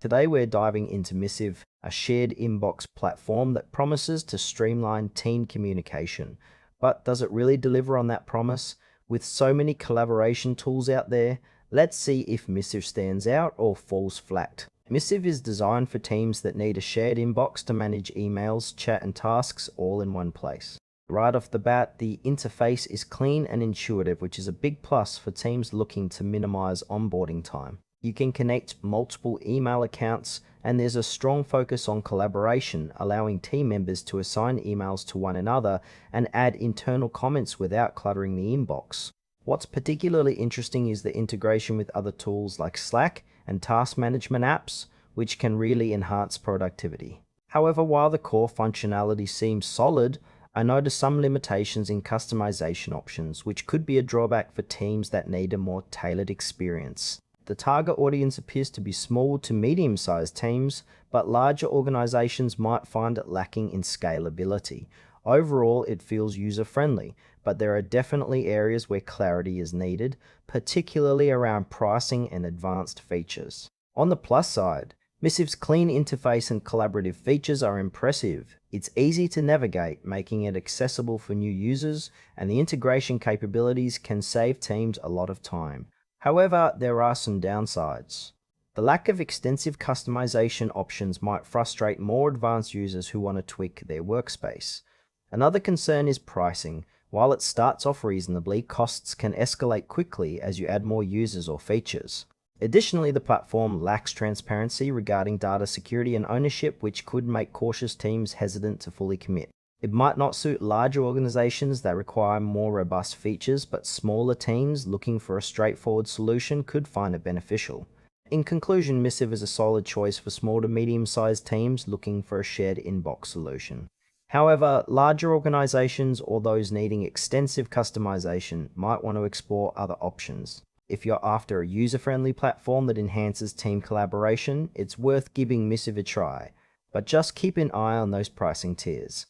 Today we're diving into Missive, a shared inbox platform that promises to streamline team communication. But does it really deliver on that promise? With so many collaboration tools out there, let's see if Missive stands out or falls flat. Missive is designed for teams that need a shared inbox to manage emails, chat, and tasks all in one place. Right off the bat, the interface is clean and intuitive, which is a big plus for teams looking to minimize onboarding time. You can connect multiple email accounts, and there's a strong focus on collaboration, allowing team members to assign emails to one another and add internal comments without cluttering the inbox. What's particularly interesting is the integration with other tools like Slack and task management apps, which can really enhance productivity. However, while the core functionality seems solid, I notice some limitations in customization options, which could be a drawback for teams that need a more tailored experience. The target audience appears to be small to medium-sized teams, but larger organizations might find it lacking in scalability. Overall, it feels user-friendly, but there are definitely areas where clarity is needed, particularly around pricing and advanced features. On the plus side, Missive's clean interface and collaborative features are impressive. It's easy to navigate, making it accessible for new users, and the integration capabilities can save teams a lot of time. However, there are some downsides. The lack of extensive customization options might frustrate more advanced users who want to tweak their workspace. Another concern is pricing. While it starts off reasonably, costs can escalate quickly as you add more users or features. Additionally, the platform lacks transparency regarding data security and ownership, which could make cautious teams hesitant to fully commit. It might not suit larger organizations that require more robust features, but smaller teams looking for a straightforward solution could find it beneficial. In conclusion, Missive is a solid choice for small to medium-sized teams looking for a shared inbox solution. However, larger organizations or those needing extensive customization might want to explore other options. If you're after a user-friendly platform that enhances team collaboration, it's worth giving Missive a try, but just keep an eye on those pricing tiers.